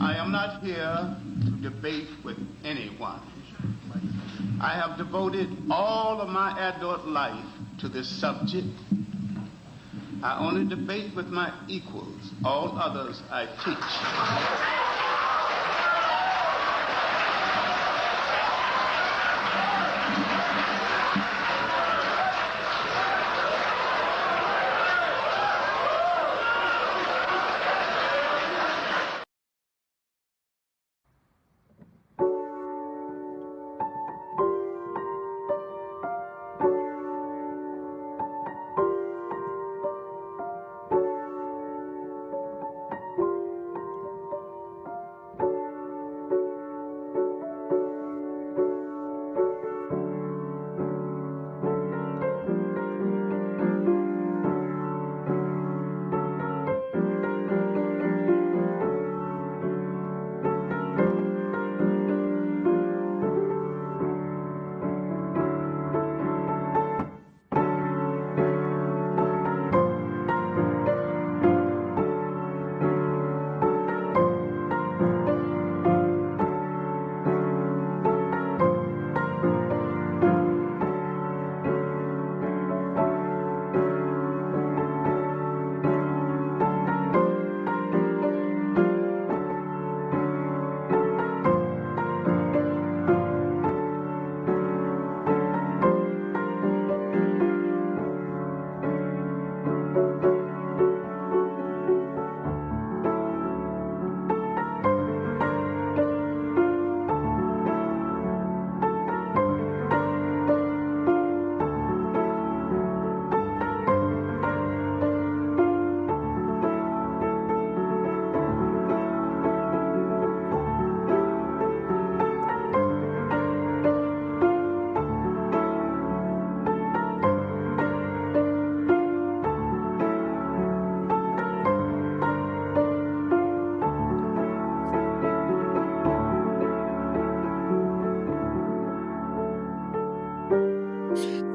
I am not here to debate with anyone. I have devoted all of my adult life to this subject. I only debate with my equals. All others I teach.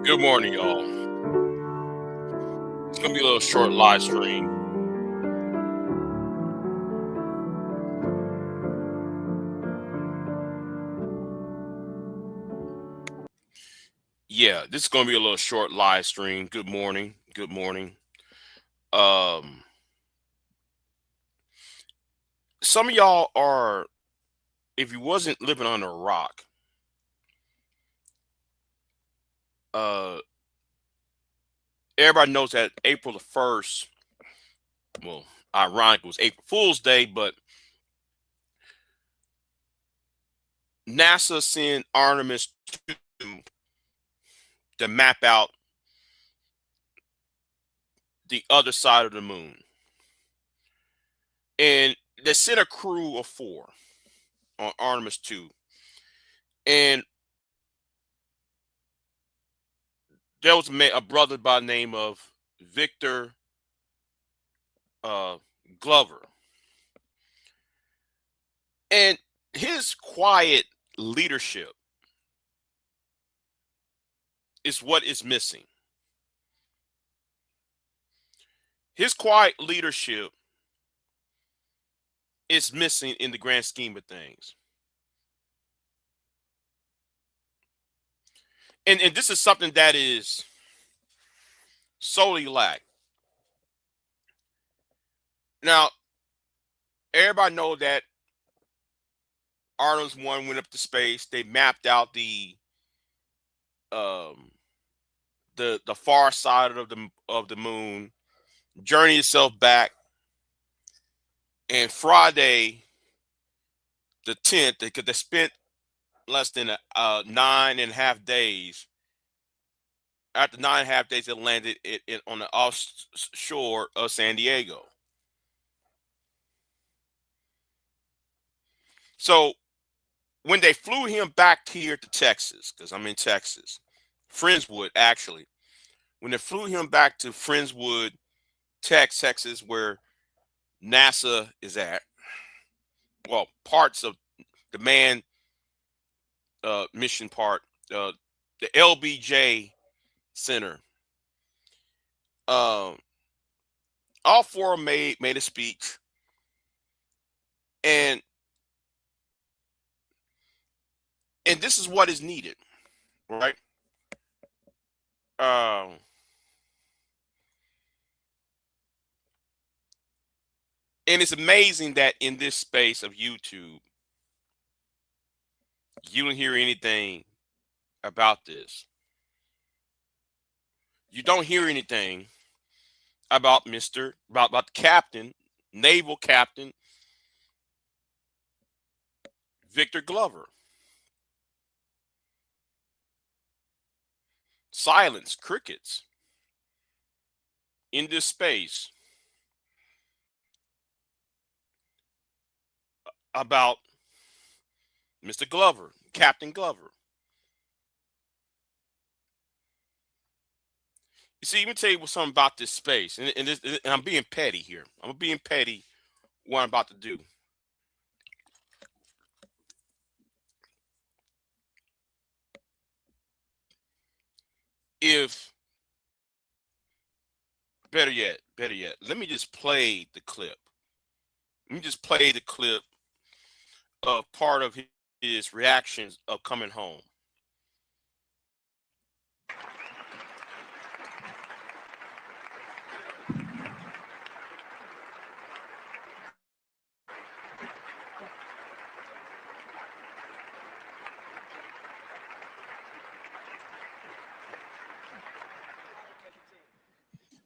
Good morning, y'all. It's gonna be a little short live stream. Yeah, this is gonna be a little short live stream. Good morning. Good morning. Um, some of y'all are, if you wasn't living on a rock, uh, everybody knows that April the 1st, well, ironic, it was April Fool's Day, but NASA sent Artemis 2 to map out the other side of the moon. And they sent a crew of 4 on Artemis 2. And there was a brother by the name of Victor uh, Glover. And his quiet leadership is what is missing. His quiet leadership is missing in the grand scheme of things. And this is something that is solely lacked. Now, everybody know that Artemis 1 went up to space. They mapped out um the far side of the moon, journeyed itself back, and Friday the 10th, because they spent less than 9.5 days. After 9.5 days, it landed on the offshore of San Diego. So when they flew him back here to Texas, because I'm in Texas, Friendswood actually, when they flew him back to Friendswood, Texas, where NASA is at, well, parts of the manned mission part, the LBJ Center. Um, all 4 made a speech, and And this is what is needed, right? And it's amazing that in this space of YouTube, you don't hear anything about this. You don't hear anything about about the captain, naval captain Victor Glover. Silence, crickets in this space about Mr. Glover, Captain Glover. You see, let me tell you something about this space, and I'm being petty here. I'm being petty what I'm about to do. If better yet, let me just play the clip. Let me just play the clip of part of his reactions of coming home.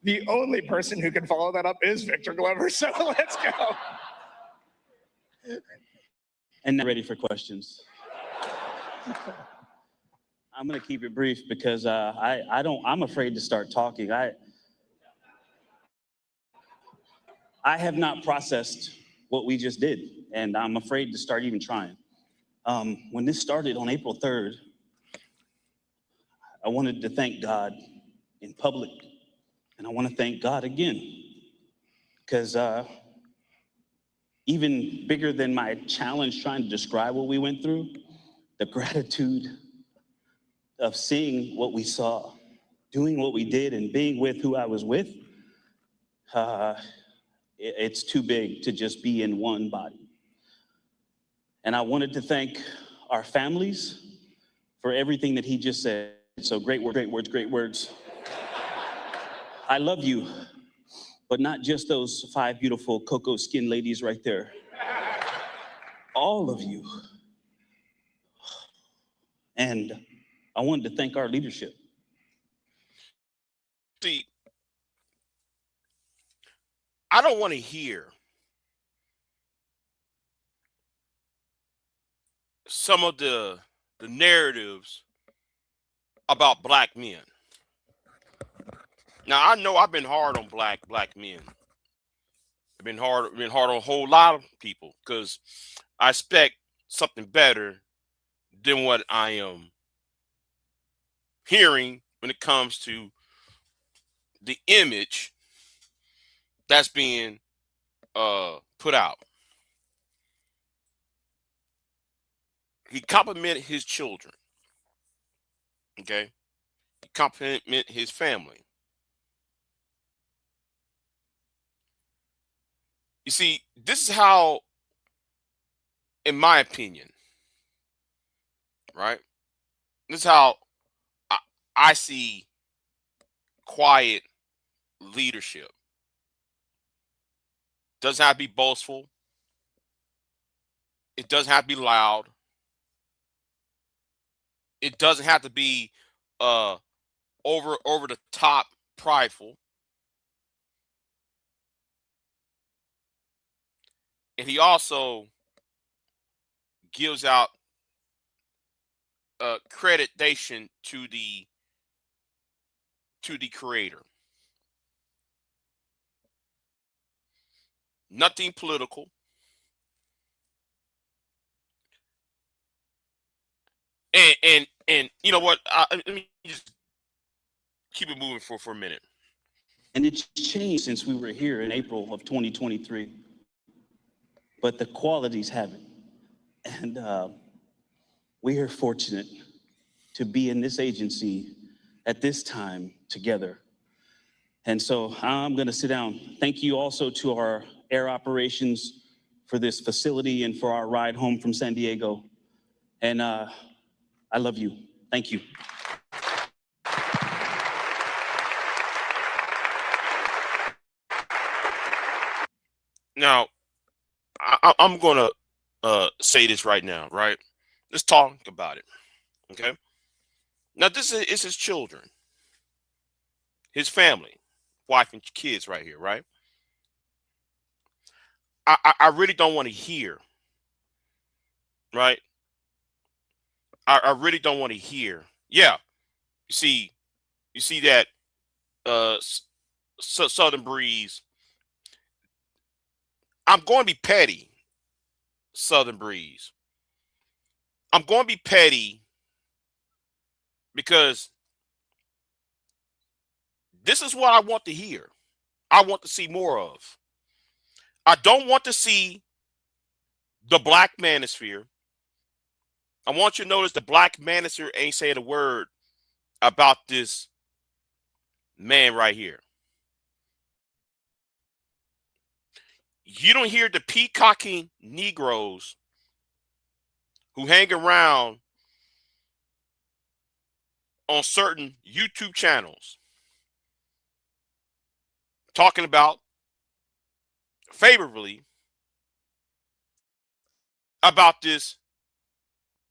The only person who can follow that up is Victor Glover. So let's go. And now ready for questions. I'm going to keep it brief because I'm afraid to start talking. I have not processed what we just did, and I'm afraid to start even trying. When this started on April 3rd, I wanted to thank God in public, and I want to thank God again, because even bigger than my challenge trying to describe what we went through, the gratitude of seeing what we saw, doing what we did, and being with who I was with, it's too big to just be in one body. And I wanted to thank our families for everything that he just said. So great words, great words. I love you, but not just those 5 beautiful cocoa skin ladies right there. All of you. And I wanted to thank our leadership. See, I don't want to hear some of the narratives about black men. Now I know I've been hard on black men. I've been hard on a whole lot of people because I expect something better than what I am hearing when it comes to the image that's being put out. He complimented his children. Okay. He complimented his family. You see, this is how, in my opinion, right? This is how I see quiet leadership. Doesn't have to be boastful. It doesn't have to be loud. It doesn't have to be over the top prideful. And he also gives out accreditation to the creator. Nothing political. And you know what? Let me just keep it moving for a minute. And it's changed since we were here in April of 2023. But the qualities haven't. And we are fortunate to be in this agency at this time together. And so I'm going to sit down. Thank you also to our air operations for this facility and for our ride home from San Diego. And I love you. Thank you. Now, I'm going to say this right now, right? Let's talk about it, okay? Now, this is his children, his family, wife and kids right here, right? I really don't want to hear, right? I really don't want to hear. Yeah, you see that Southern Breeze. I'm going to be petty, Southern Breeze. I'm going to be petty because this is what I want to hear. I want to see more of. I don't want to see the black manosphere. I want you to notice the black manosphere ain't saying a word about this man right here. You don't hear the peacocking Negroes who hang around on certain YouTube channels talking about favorably about this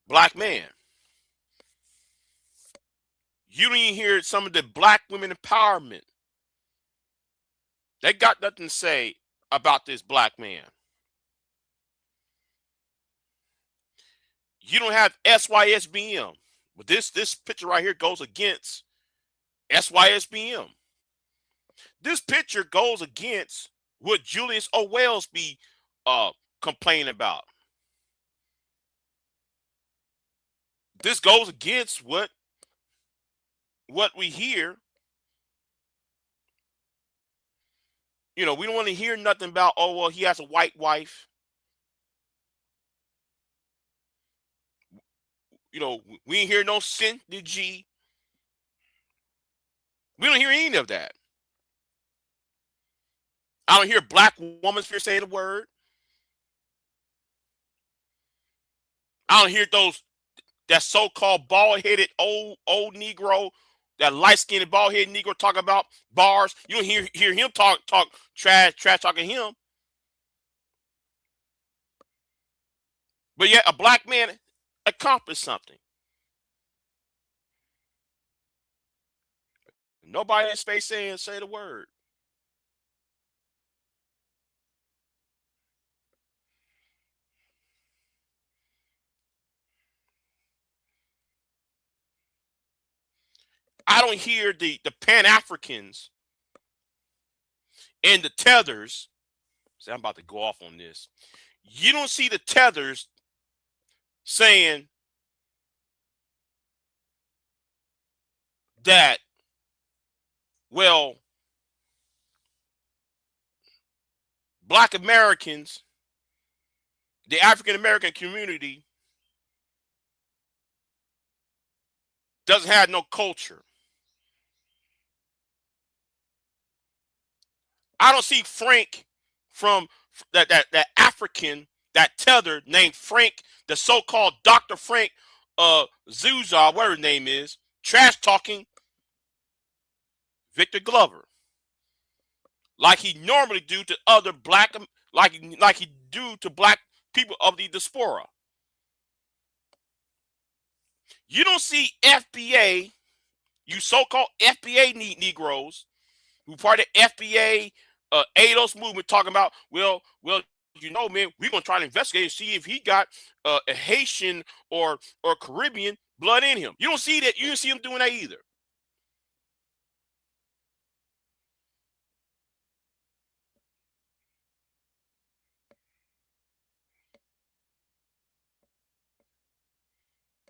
black man. You don't even hear some of the black women empowerment. They got nothing to say about this black man. You don't have SYSBM. But this picture right here goes against SYSBM. This picture goes against what Julius Owells be complaining about. This goes against what we hear. You know, we don't want to hear nothing about, oh, well, he has a white wife. You know, we ain't hear no Cynthia G. We don't hear any of that. I don't hear black woman fear say the word. I don't hear that so-called bald-headed old Negro, that light-skinned bald-headed Negro talk about bars. You don't hear him talk trash talking him. But yet a black man accomplished something. Nobody in space saying say the word. I don't hear the Pan-Africans and the tethers. See, I'm about to go off on this. You don't see the tethers saying that, well, black Americans, the African American community, doesn't have no culture. I don't see Frank from that African, that tether named Frank, the so-called Dr. Frank Zuzar, whatever his name is, trash talking Victor Glover, like he normally do to other black, like he do to black people of the diaspora. You don't see FBA, you so-called FBA Negroes, who part of FBA ADOS movement, talking about, well, you know, man, we're gonna try to investigate and see if he got a Haitian or Caribbean blood in him. You don't see that. You don't see him doing that either.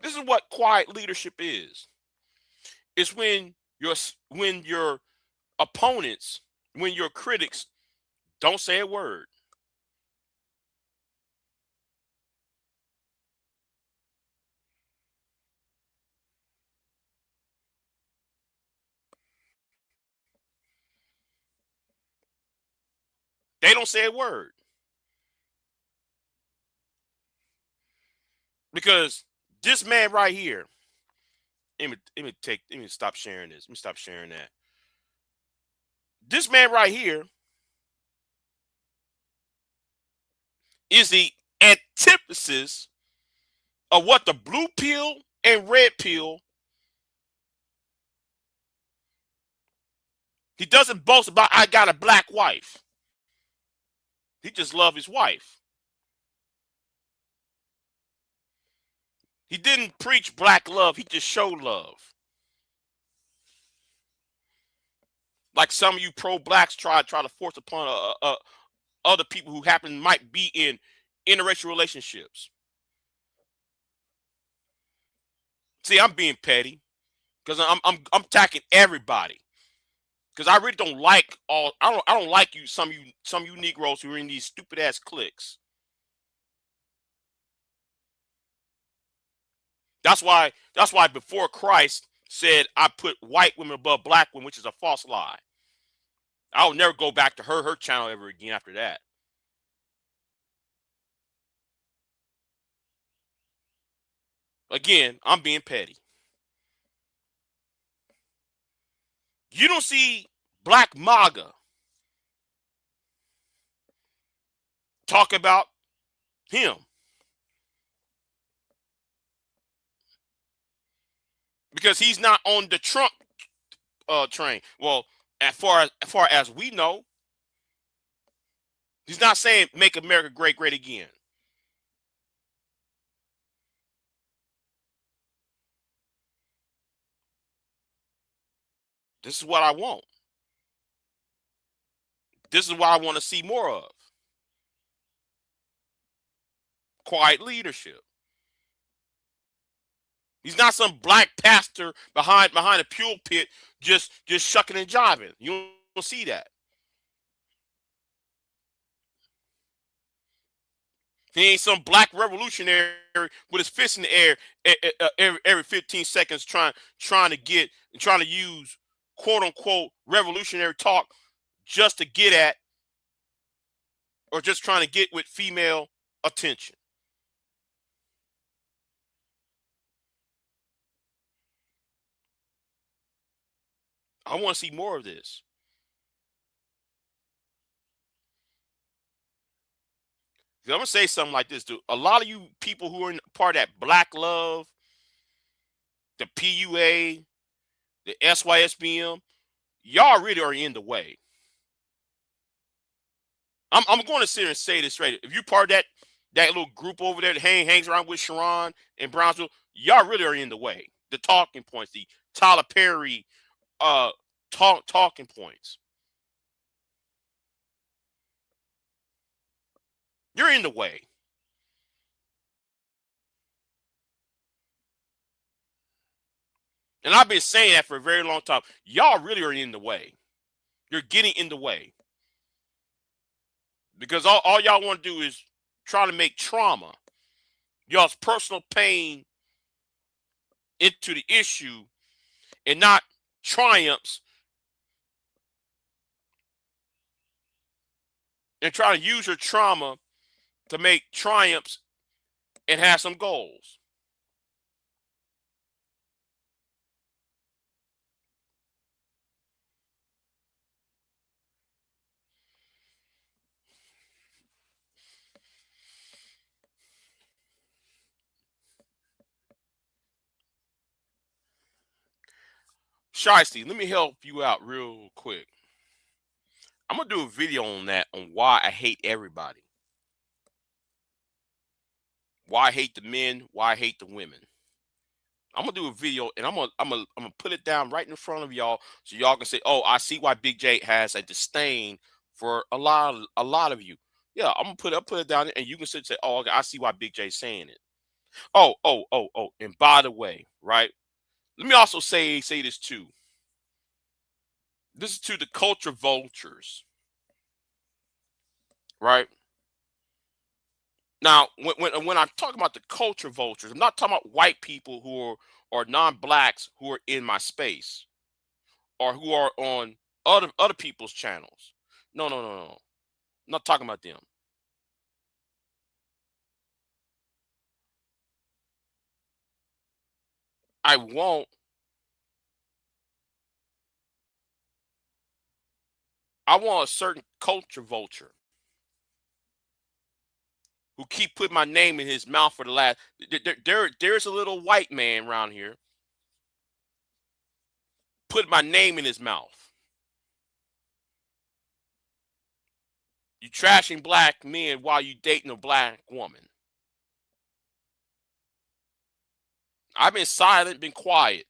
This is what quiet leadership is. It's when your opponents, when your critics don't say a word. They don't say a word. Because this man right here, let me stop sharing this. Let me stop sharing that. This man right here is the antithesis of what the blue pill and red pill. He doesn't boast about, I got a black wife. He just loves his wife. He didn't preach black love. He just showed love. Like some of you pro-blacks try to force upon other people who might be in interracial relationships. See, I'm being petty because I'm attacking everybody. Because I really don't like I don't like some of you Negroes who are in these stupid ass cliques. That's why before Christ said I put white women above black women, which is a false lie. I'll never go back to her channel ever again after that. Again, I'm being petty. You don't see Black MAGA talk about him. Because he's not on the Trump train. Well, as far as we know, he's not saying make America great again. This is what I want. This is what I want to see more of. Quiet leadership. He's not some black pastor behind a pulpit just shucking and jiving. You don't see that. He ain't some black revolutionary with his fist in the air every 15 seconds trying to use quote unquote revolutionary talk just to get at or just trying to get with female attention. I want to see more of this. I'm gonna say something like this, dude. A lot of you people who are in part of that Black Love, the PUA, the SYSBM, y'all really are in the way. I'm going to sit here and say this right. If you're part of that little group over there that hangs around with Sharon and Brownsville, y'all really are in the way. The talking points, the Tyler Perry talking points. You're in the way. And I've been saying that for a very long time. Y'all really are in the way. You're getting in the way. Because all y'all want to do is try to make trauma, y'all's personal pain, into the issue and not triumphs, and try to use your trauma to make triumphs and have some goals. Shiesty, let me help you out real quick. I'm gonna do a video on that, on why I hate everybody. Why I hate the men, why I hate the women. I'm gonna do a video and I'm gonna put it down right in front of y'all so y'all can say, "Oh, I see why Big J has a disdain for a lot of you." Yeah, I'm gonna put it down and you can sit and say, "Oh, okay, I see why Big J's saying it." Oh, and by the way, right? Let me also say this too. This is to the culture vultures, right? Now, when I talk about the culture vultures, I'm not talking about white people who are non-blacks who are in my space or who are on other people's channels. No. I'm not talking about them. I want I want a certain culture vulture who keep putting my name in his mouth for the last. There's a little white man around here putting my name in his mouth. You trashing black men while you dating a black woman. I've been silent, been quiet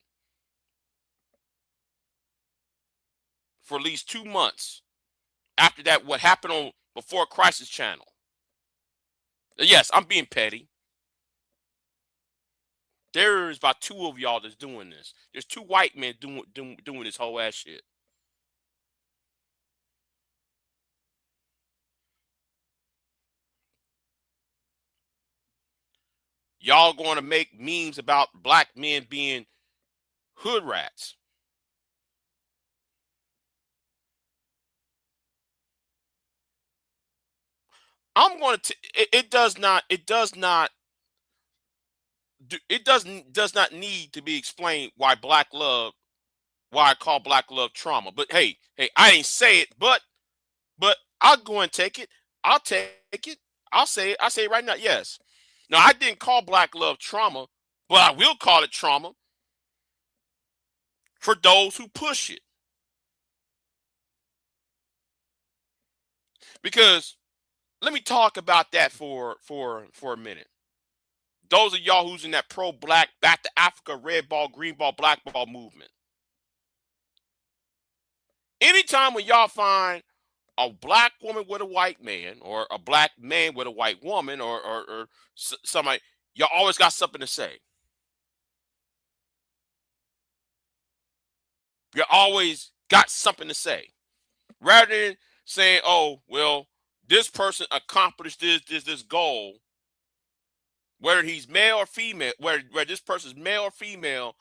for at least 2 months after that. What happened on Before Crisis Channel? Yes, I'm being petty. There's about 2 of y'all that's doing this. There's 2 white men doing this whole ass shit. Y'all going to make memes about black men being hood rats. I'm going to. It does not. It does not. It does not need to be explained why black love. Why I call black love trauma. But hey, I ain't say it. But I'll go and take it. I'll take it. I'll say it. I say it right now. Yes. Now I didn't call black love trauma, but I will call it trauma for those who push it. Because let me talk about that for a minute. Those of y'all who's in that pro-black, back to Africa, red ball, green ball, black ball movement. Anytime when y'all find a black woman with a white man, or a black man with a white woman, or somebody, y'all always got something to say. You always got something to say. Rather than saying, oh, well, this person accomplished this goal, whether he's male or female, whether this person's male or female,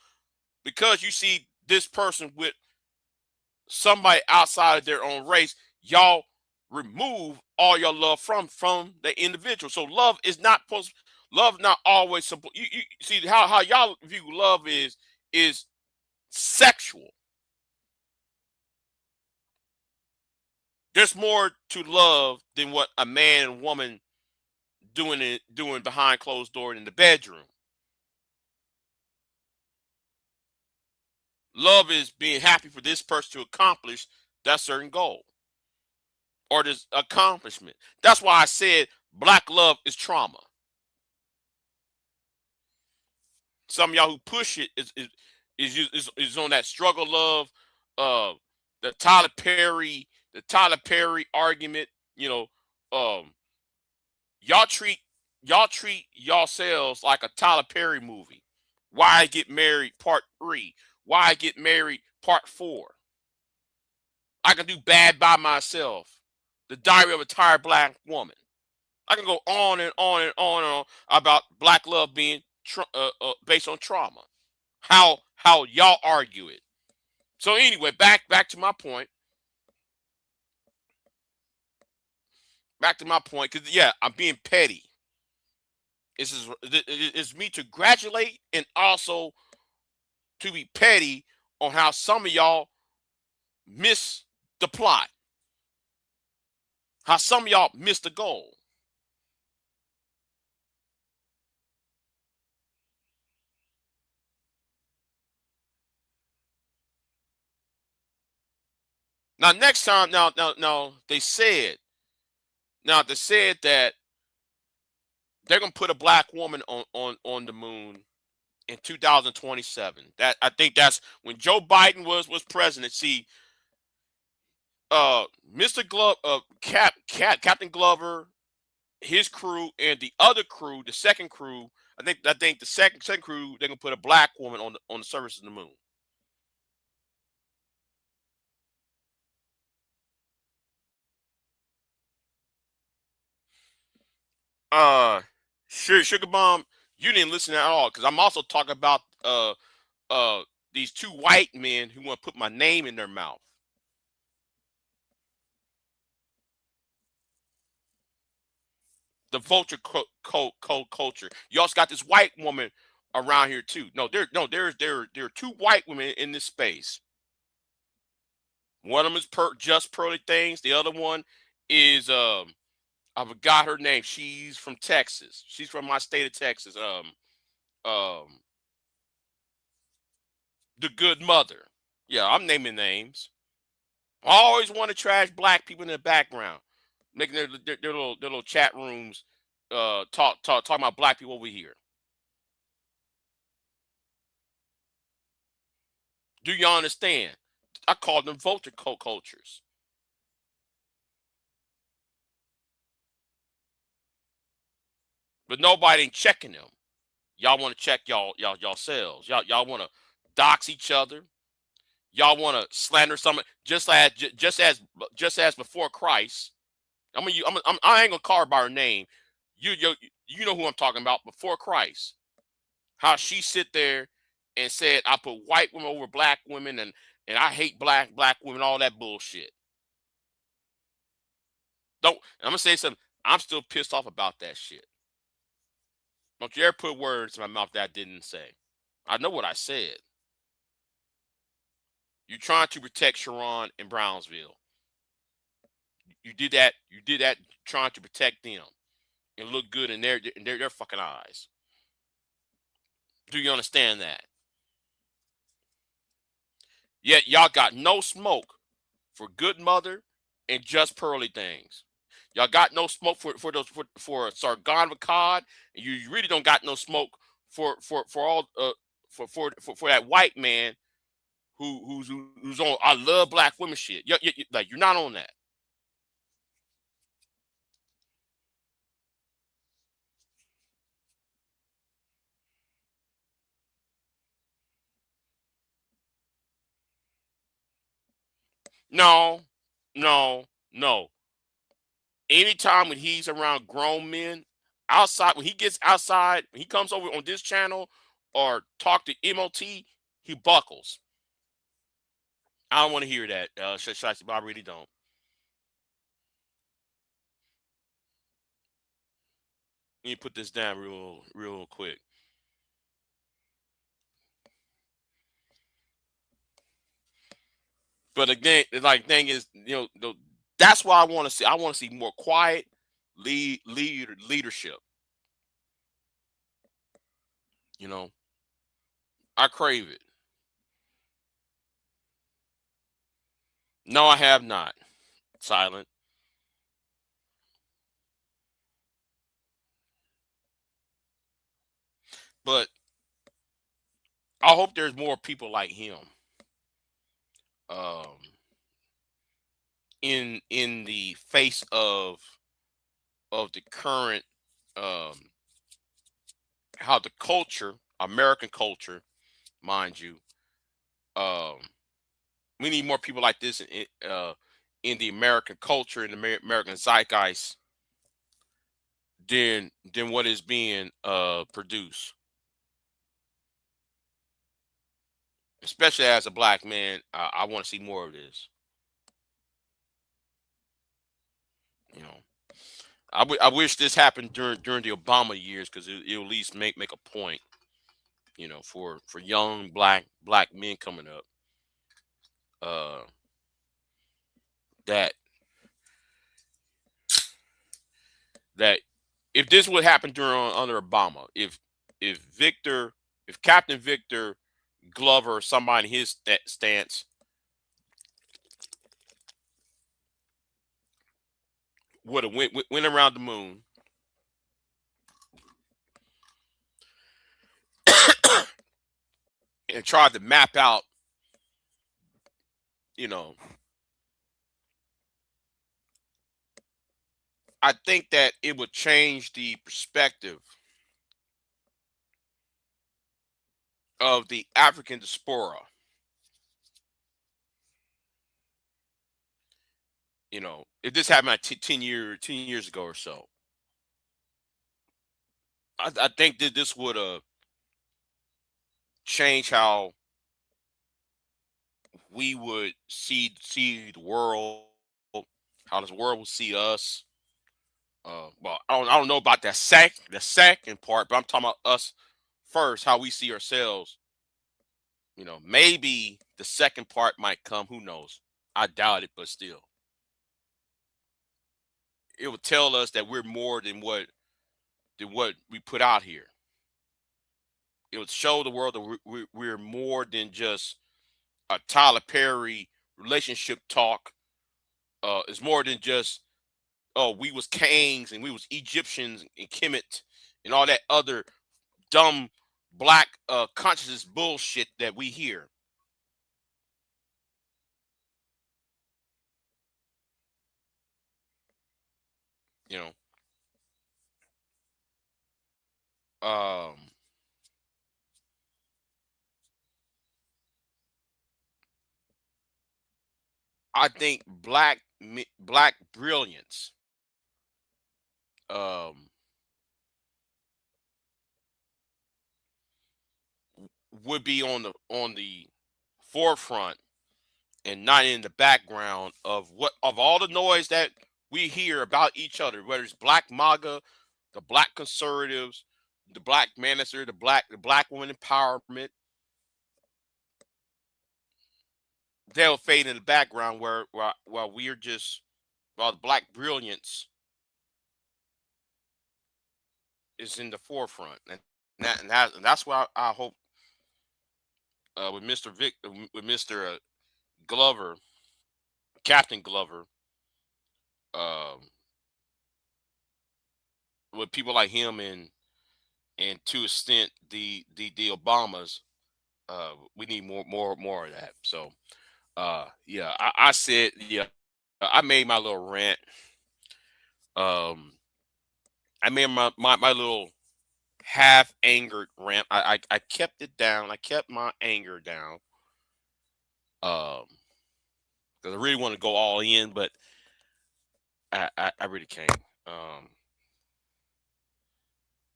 because you see this person with somebody outside of their own race, y'all remove all your love from the individual. So love is not supposed. Love not always simple. You see how y'all view love is sexual. There's more to love than what a man and woman doing behind closed doors in the bedroom. Love is being happy for this person to accomplish that certain goal or this accomplishment. That's why I said black love is trauma. Some of y'all who push it is on that struggle love, uh, the Tyler Perry argument. You know, um, y'all treat yourselves like a Tyler Perry movie. Why I Get Married Part 3. Why I Get Married Part 4. I can do Bad by Myself. The Diary of a Tired Black Woman. I can go on and on and on and on about black love being based on trauma. How y'all argue it. So anyway, back to my point. Back to my point, because yeah, I'm being petty. It's me to congratulate and also to be petty on how some of y'all miss the plot. How some of y'all miss the goal. Now next time, now they said that they're gonna put a black woman on the moon in 2027. That I think that's when Joe Biden was president. See, Mr. Glove, Captain Glover, his crew, and the other crew, the second crew. I think the second crew, they're gonna put a black woman on the surface of the moon. Uh, Sugar Bomb, you didn't listen at all because I'm also talking about uh these 2 white men who want to put my name in their mouth. The vulture culture. You also got this white woman around here too. There are 2 white women in this space. One of them is just Pearly Things. The other one is I forgot her name. She's from Texas. She's from my state of Texas. Um, the Good Mother. Yeah, I'm naming names. I always want to trash black people in the background, making their little chat rooms, talking about black people over here. Do y'all understand? I call them vulture cultures. But nobody ain't checking them. Y'all want to check yourselves. Y'all want to dox each other. Y'all want to slander someone just as before Christ. I ain't gonna call her by her name. You know who I'm talking about. Before Christ, how she sit there and said, "I put white women over black women, and I hate black women." All that bullshit. Don't. I'm gonna say something. I'm still pissed off about that shit. Don't you ever put words in my mouth that I didn't say. I know what I said. You're trying to protect Sharon and Brownsville. You did that. You did that trying to protect them and look good in their fucking eyes. Do you understand that? Yet y'all got no smoke for Good Mother and Just Pearly Things. Y'all got no smoke for those for Sargon Akkad, and you really don't got no smoke for all for that white man who's on I love black women shit. Like you're not on that. No, no, no. Anytime when he's around grown men, outside when he gets outside, when he comes over on this channel or talk to MOT, he buckles. I don't want to hear that. I really don't. Let me put this down real quick. But again, like thing is, that's why I want to see. I want to see more quiet leadership. I crave it. No, I have not. Silent. But I hope there's more people like him. Um, in the face of the current how the culture, American culture, mind you, um, we need more people like this in the American culture, in the American zeitgeist, than what is being produced. Especially as a black man, I want to see more of this. You know, I wish this happened during the Obama years because it'll at least make a point. For young black men coming up, uh, that if this would happen under Obama, if Captain Victor Glover or somebody in his stance would have went around the moon and tried to map out, I think that it would change the perspective of the African diaspora. If this happened like 10 years ago or so, I think that this would change how we would see the world, how this world will see us. Well, I don't know about the second part, but I'm talking about us first, how we see ourselves. Maybe the second part might come. Who knows? I doubt it, but still, it would tell us that we're more than what we put out here. It would show the world that we're more than just a Tyler Perry relationship talk. It's more than just, oh, we was kings and we was Egyptians and Kemet and all that other dumb black consciousness bullshit that we hear. You know, um, I think black brilliance um, would be on the forefront and not in the background of all the noise that we hear about each other, whether it's black MAGA, the black conservatives, the black manager, the black woman empowerment. They'll fade in the background while we're just while the black brilliance is in the forefront, and that's why I hope with Mr. Glover, Captain Glover, um, with people like him and to an extent the Obamas, we need more of that. So yeah, I said, yeah, I made my little rant. Um, I made my little half angered rant. I kept it down. I kept my anger down. Because I really want to go all in, but I really can't. Um,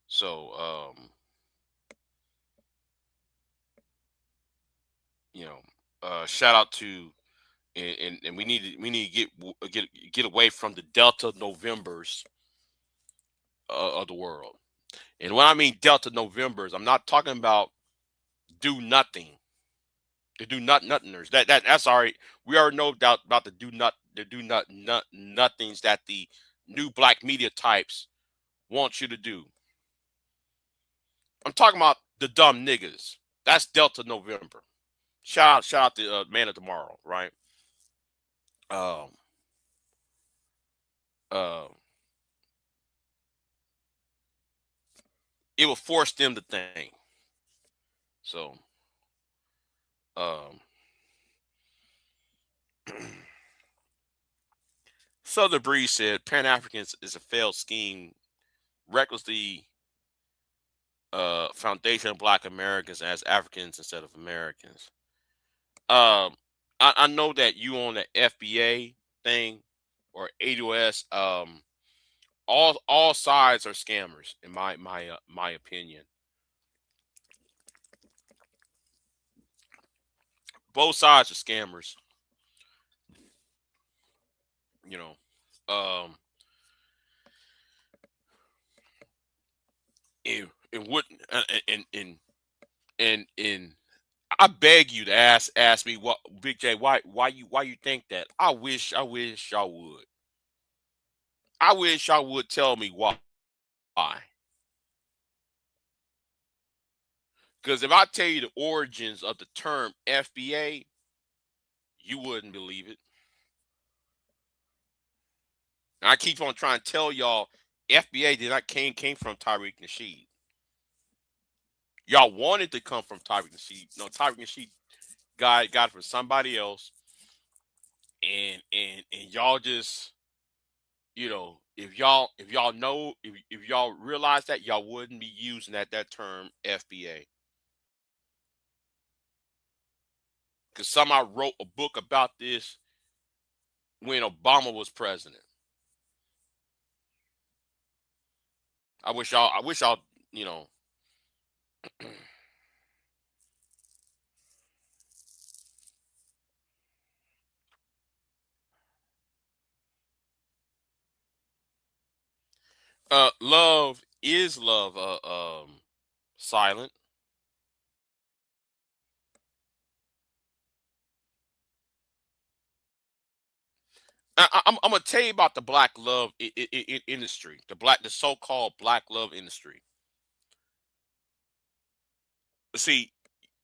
so you know, shout out to and we need to get away from the Delta Novembers of the world. And when I mean Delta Novembers, I'm not talking about do nothing. The do nothingers. That's all right. We already know about the nothings that the new black media types want you to do. I'm talking about the dumb niggas. That's Delta November. Shout out to Man of Tomorrow, right? Um, uh, it will force them to think. So, um, Southern Breeze said Pan Africans is a failed scheme, recklessly foundation of Black Americans as Africans instead of Americans. Um, I know that you on the FBA thing or ADOS. All sides are scammers in my opinion. Both sides are scammers. You know, um, and what and I beg you to ask me what Big J why you think that. I wish y'all would. I wish y'all would tell me why. Because if I tell you the origins of the term FBA, you wouldn't believe it. And I keep on trying to tell y'all FBA did not came from Tariq Nasheed. Y'all wanted to come from Tariq Nasheed. No, Tariq Nasheed got it from somebody else. And y'all just, if y'all know if y'all realize that, y'all wouldn't be using that term FBA. Because somebody wrote a book about this when Obama was president. I wish y'all, you know, love is love, silent. I'm gonna tell you about the black love industry, the so-called black love industry. See,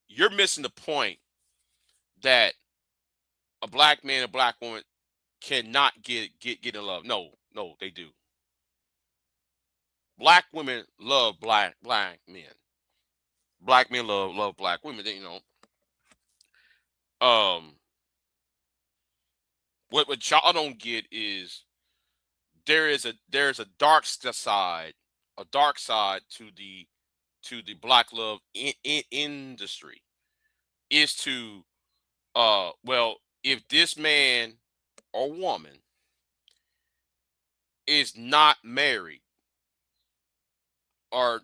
you're missing the point that a black man and a black woman cannot get in love. No, no, they do. Black women love black men. Black men love black women. They, um, what y'all don't get is there's a dark side to the black love industry. Is to well, if this man or woman is not married or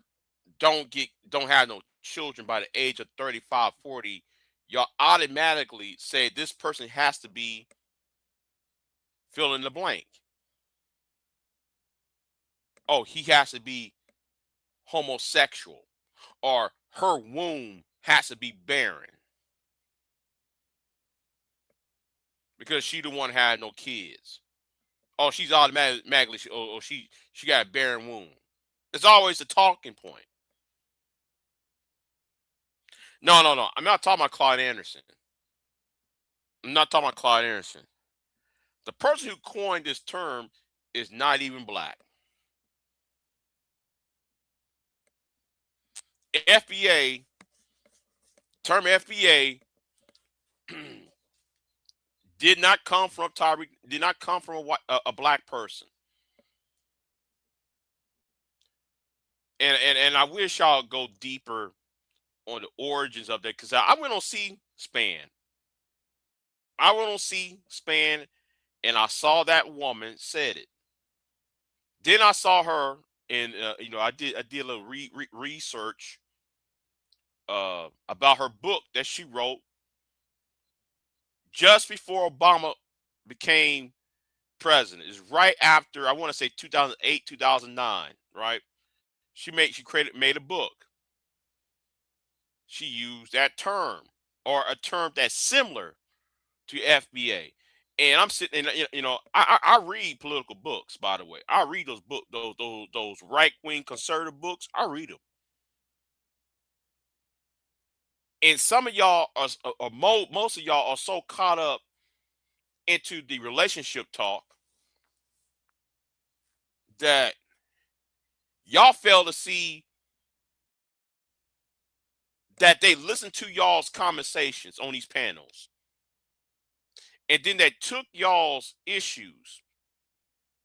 don't have no children by the age of 35, 40, y'all automatically say this person has to be fill in the blank. Oh, he has to be homosexual, or her womb has to be barren because she the one had no kids. Oh, she's automatically she got a barren womb. It's always the talking point. No, no, no. I'm not talking about Claude Anderson. I'm not talking about Claude Anderson. The person who coined this term is not even black. FBA term FBA did not come from Tyreek. Did not come from a black person. And I wish y'all go deeper on the origins of that, because I went on C-SPAN. I went on C-SPAN and I saw that woman said it. Then I saw her, and I did a little research about her book that she wrote just before Obama became president. It's right after, I want to say 2008, 2009, right? She made a book. She used that term, or a term that's similar to FBA. And I'm sitting, and I read political books. By the way, I read those book those right wing conservative books. I read them, and some of y'all or most of y'all are so caught up into the relationship talk that y'all fail to see that they listen to y'all's conversations on these panels, and then they took y'all's issues.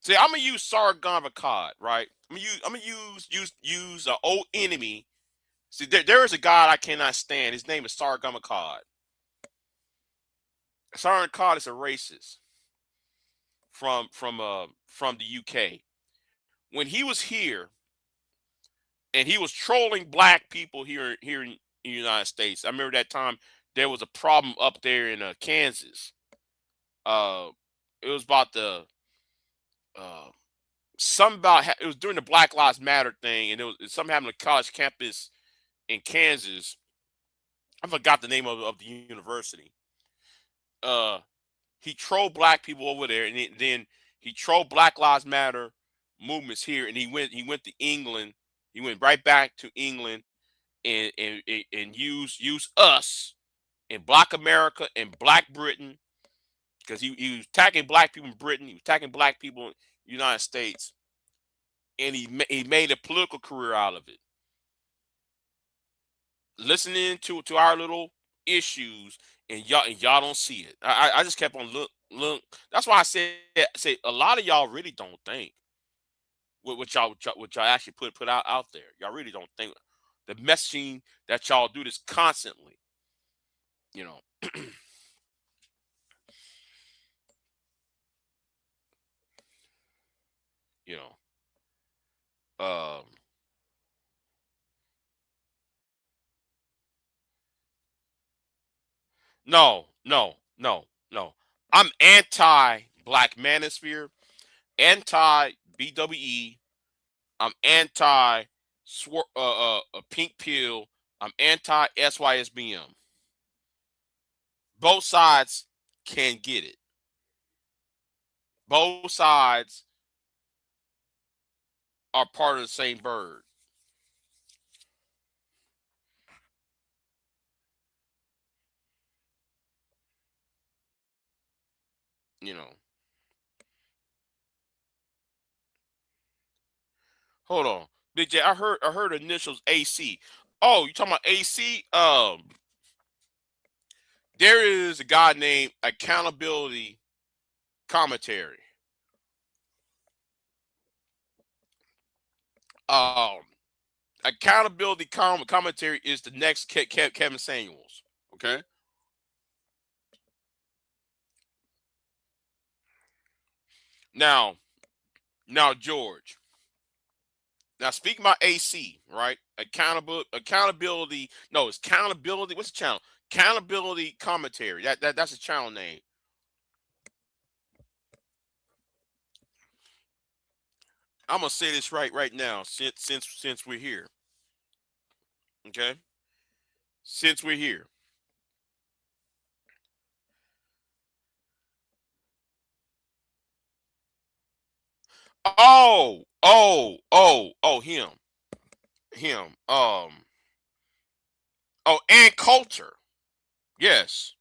See, I'm gonna use Sargon of Akkad, right? I'm gonna use an old enemy. See, there is a God I cannot stand. His name is Sargon of Akkad. Sargon of Akkad is a racist from the UK. When he was here and he was trolling black people here in the United States, I remember that time there was a problem up there in Kansas. It was about the uh, it was during the Black Lives Matter thing, and it was something happened to college campus in Kansas. I forgot the name of the university. Uh, he trolled black people over there, and then he trolled Black Lives Matter movements here, and he went to England. He went right back to England and used us in Black America and Black Britain, because he was attacking black people in Britain. He was attacking black people in the United States, and he made a political career out of it. Listening to our little issues, and y'all don't see it. I just kept on look. That's why I say a lot of y'all really don't think what y'all actually put out there. Y'all really don't think the messaging that y'all do this constantly. You know, you know. Um, no, no, no, no. I'm anti Black Manosphere, anti BWE. I'm anti Pink Pill. I'm anti SYSBM. Both sides can get it. Both sides are part of the same bird. You know. Hold on. Big J, I heard initials AC. Oh, you talking about AC? There is a guy named Accountability Commentary. Um, Accountability Commentary is the next Kevin Samuels. Okay. Now, now George. Now speaking about AC, right? Accountability. No, it's accountability. What's the channel? Accountability Commentary. That's a channel name. I'm gonna say this right now since we're here. Okay, since we're here. Him, him. Oh, and Coulter. Yes,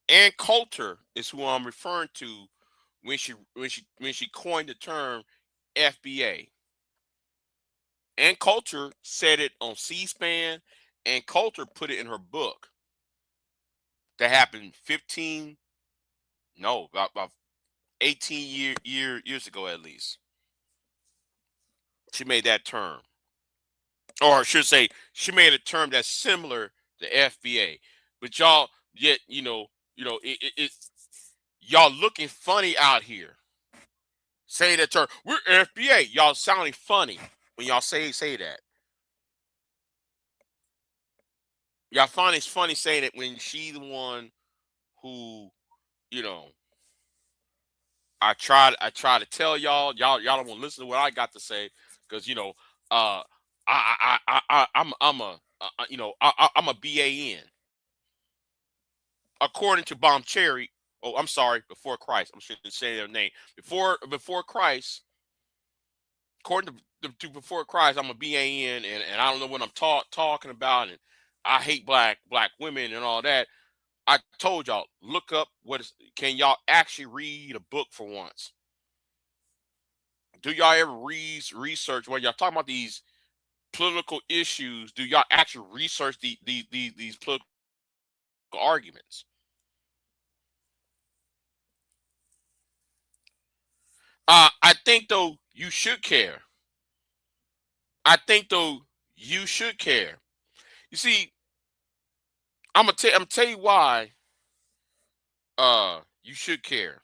and Coulter is who I'm referring to when she coined the term FBA. And Coulter said it on C-SPAN, and Coulter put it in her book that happened 15, no, about 18 years ago at least. She made that term, or I should say, she made a term that's similar to FBA. But y'all, yet y'all looking funny out here saying that term. We're FBA. Y'all sounding funny when y'all say that. Y'all find it's funny saying it when she the one who, you know, I try to tell y'all don't want to listen to what I got to say because I'm a BAN according to Bomb Cherry. Oh, I'm sorry, before Christ. I shouldn't say their name. Before Christ, according to before Christ, I'm a BAN, and I don't know what I'm talking about, and I hate black women and all that. I told y'all, look up can y'all actually read a book for once? Do y'all ever research when y'all talking about these political issues? Do y'all actually research these political arguments? I think though you should care. I think though you should care. You see, I'm tell you why. You should care.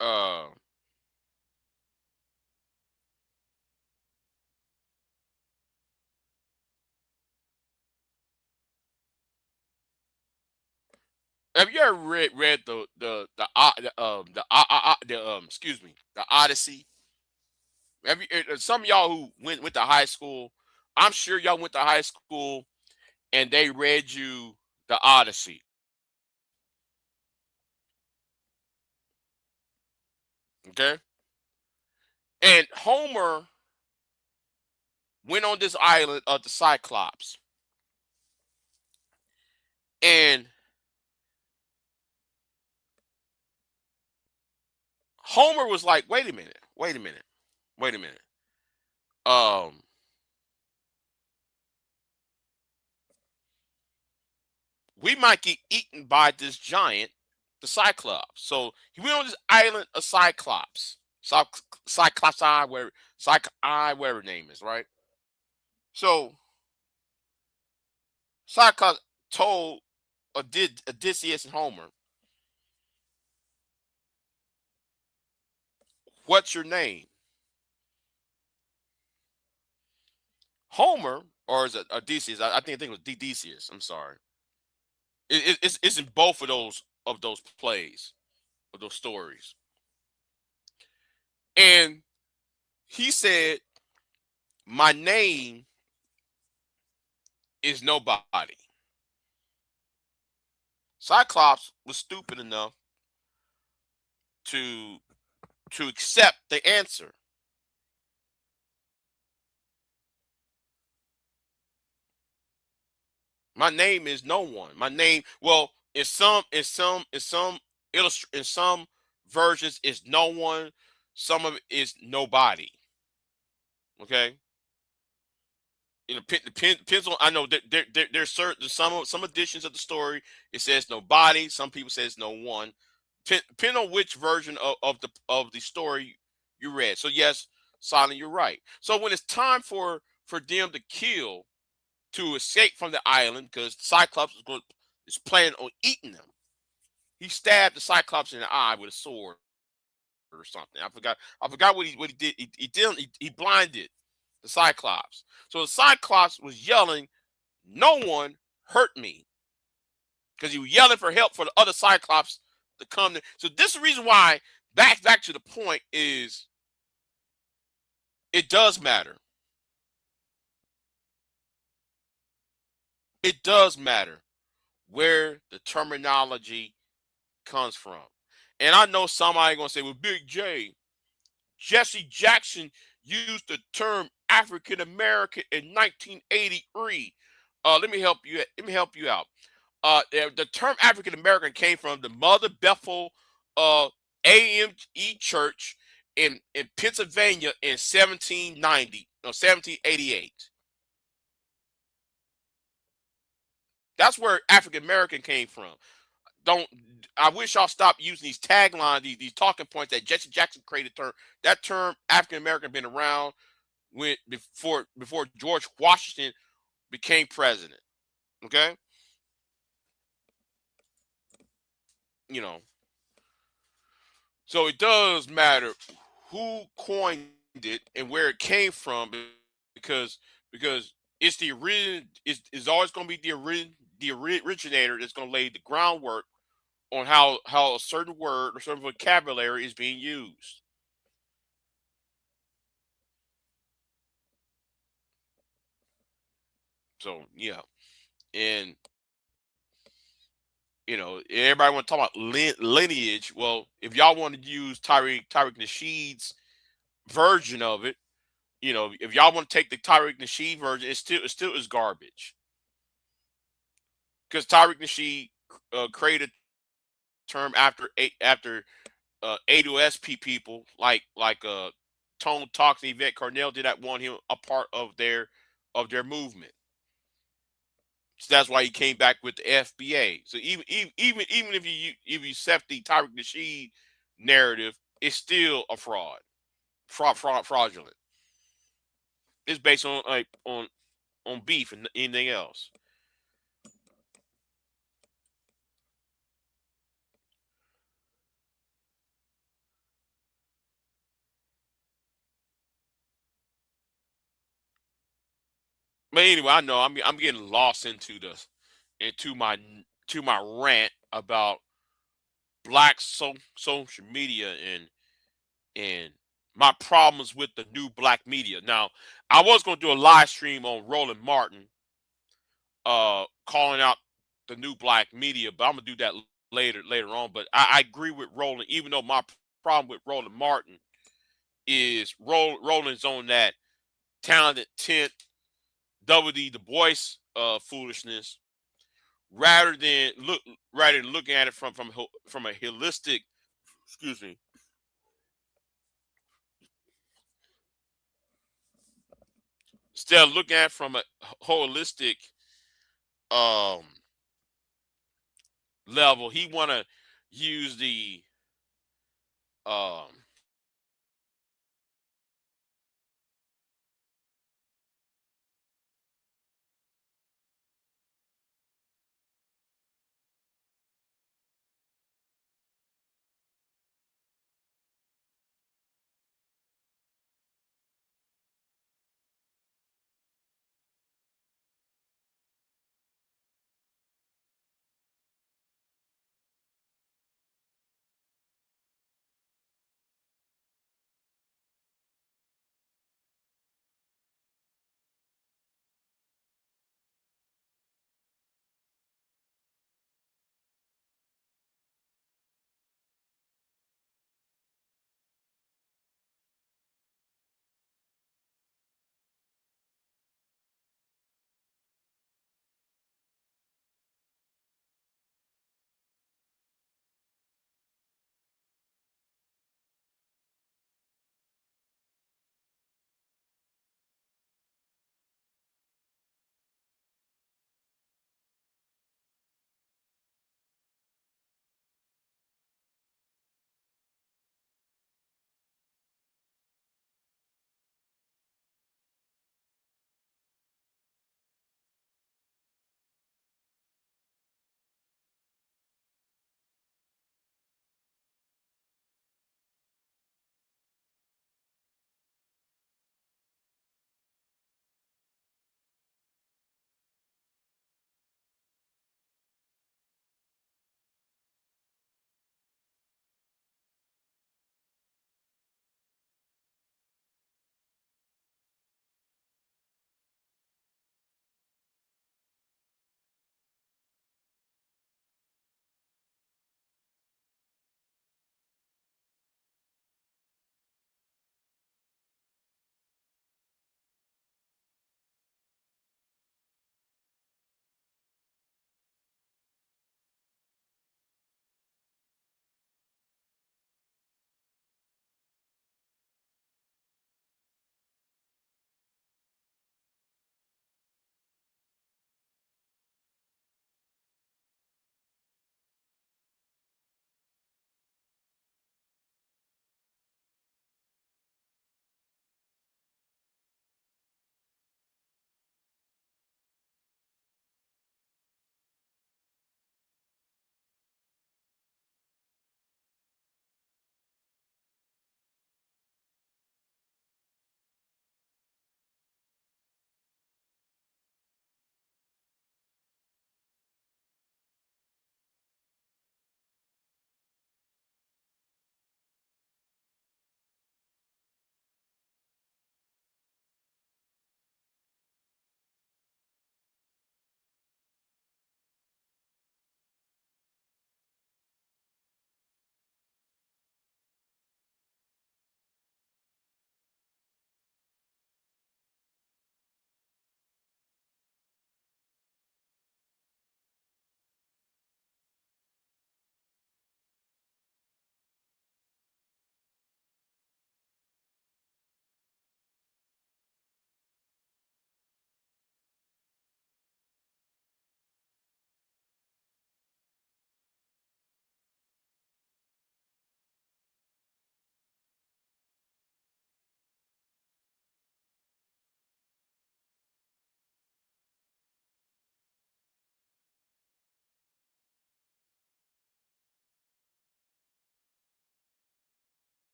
Uh, have you ever read excuse me, the Odyssey? Have you, some of y'all who went to high school? I'm sure y'all went to high school and they read you the Odyssey. Okay. And Homer went on this island of the Cyclops. And Homer was like, wait a minute, wait a minute, wait a minute. Um, we might get eaten by this giant, the Cyclops. So he went on this island of Cyclops. Cyclops whatever the name is, right? So Cyclops told Odysseus and Homer, what's your name? Homer, or is it Odysseus? I think it was Odysseus. I'm sorry. It's in both of those plays, of those stories. And he said, my name is nobody. Cyclops was stupid enough to accept the answer. My name is no one. My name, well, in some versions is no one. Some of it is nobody. Okay. Depends on. I know that there's certain some editions of the story. It says nobody. Some people says no one. Depending on which version of the story you read. So yes, Silent, you're right. So when it's time for them to kill to escape from the island, because Cyclops is planning on eating them. He stabbed the Cyclops in the eye with a sword or something. I forgot what he did. He blinded the Cyclops. So the Cyclops was yelling, "No one hurt me," because he was yelling for help for the other Cyclops to come. So this is the reason why. Back to the point is it does matter. It does matter where the terminology comes from. And I know somebody gonna say, "Well, Big J, Jesse Jackson used the term African American in 1983." Let me help you. Let me help you out. The term African American came from the Mother Bethel uh, AME Church in Pennsylvania in 1790, no, 1788. That's where African American came from. Don't I wish y'all stop using these taglines, these talking points that Jesse Jackson created. That term African American been around when before George Washington became president. Okay, you know, so it does matter who coined it and where it came from, because because it's the origin is always going to be the originator that's going to lay the groundwork on how a certain word or certain vocabulary is being used. So yeah, and everybody want to talk about lineage. Well, if y'all want to use Tyreek Nasheed's version of it, if y'all want to take the Tyreek Nasheed version, it still is garbage, because Tyreek Nasheed created a term after ADOSP people like Tone Talks and Yvette Carnell did that want him a part of their movement. So that's why he came back with the FBA. So even if you accept the Tyreek Nasheed narrative, it's still a fraudulent. It's based on on beef and anything else. But anyway, I know I'm getting lost into my rant about black social media and my problems with the new black media. Now, I was going to do a live stream on Roland Martin, calling out the new black media, but I'm gonna do that later on. But I agree with Roland, even though my problem with Roland Martin is Roland's on that talented 10th WD Du Bois foolishness, rather than looking at it from a holistic, excuse me, instead of looking at it from a holistic um level. He want to use the um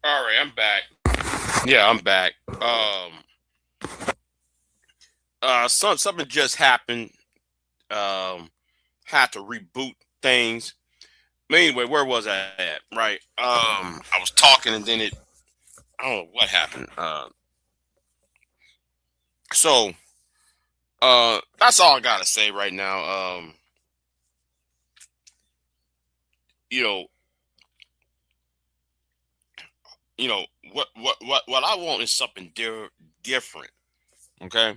All right, I'm back. Yeah, I'm back. Something just happened. Had to reboot things. But anyway, where was I at? Right. I was talking and then I don't know what happened. So that's all I gotta say right now. You know, what I want is something different. Okay.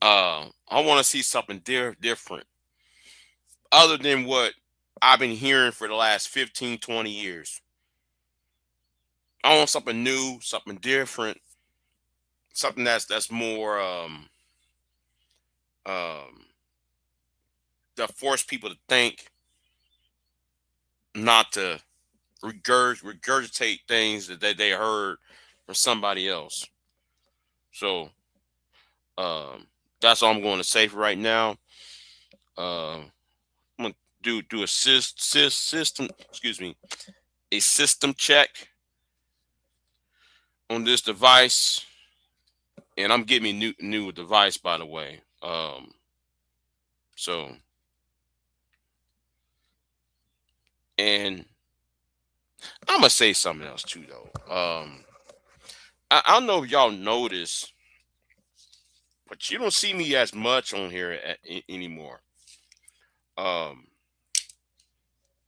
I want to see something different other than what I've been hearing for the last 15, 20 years. I want something new, something different, something that's more um that force people to think, not to regurgitate things that they heard from somebody else. So um that's all I'm going to say for right now. I'm gonna do a system, excuse me, a system check on this device, and I'm getting me new device, by the way. So, and I'm gonna say something else too, though. I don't know if y'all notice, but you don't see me as much on here anymore. Um,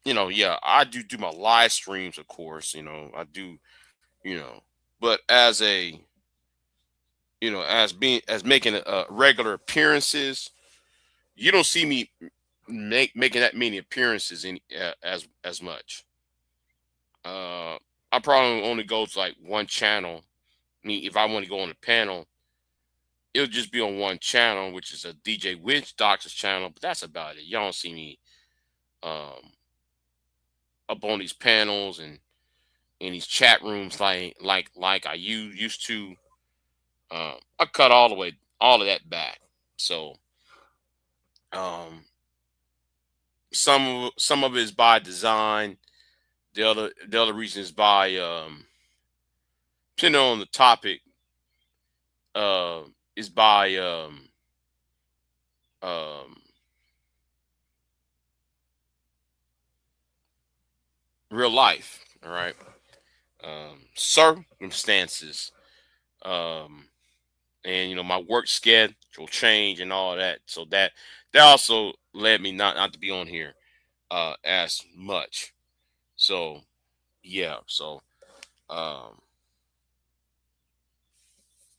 yeah, I do my live streams, of course. I do, but as making regular appearances, you don't see me making that many appearances as much. I probably only go to like one channel. I mean, if I want to go on a panel, it'll just be on one channel, which is a DJ Witch Doctor's channel. But that's about it. Y'all don't see me up on these panels and in these chat rooms like I used to. I cut all of that back. So some of it is by design. The other reason is by depending on the topic, is by um, real life. All right. Circumstances. And my work schedule change and all that. So that also led me not to be on here as much. So yeah. So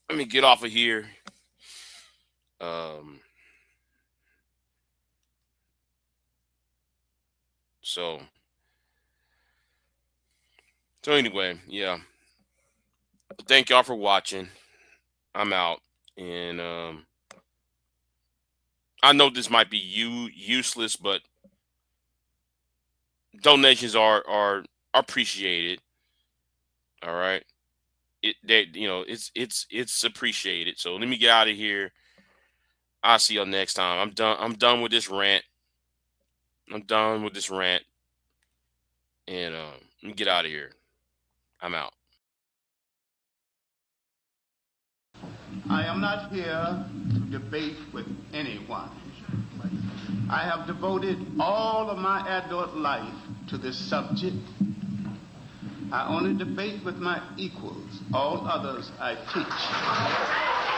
let me get off of here. So anyway, yeah. Thank y'all for watching. I'm out, and I know this might be useless, but donations are appreciated. All right, it's appreciated. So let me get out of here. I'll see y'all next time. I'm done with this rant. And let me get out of here. I'm out. I am not here to debate with anyone. I have devoted all of my adult life to this subject. I only debate with my equals. All others I teach.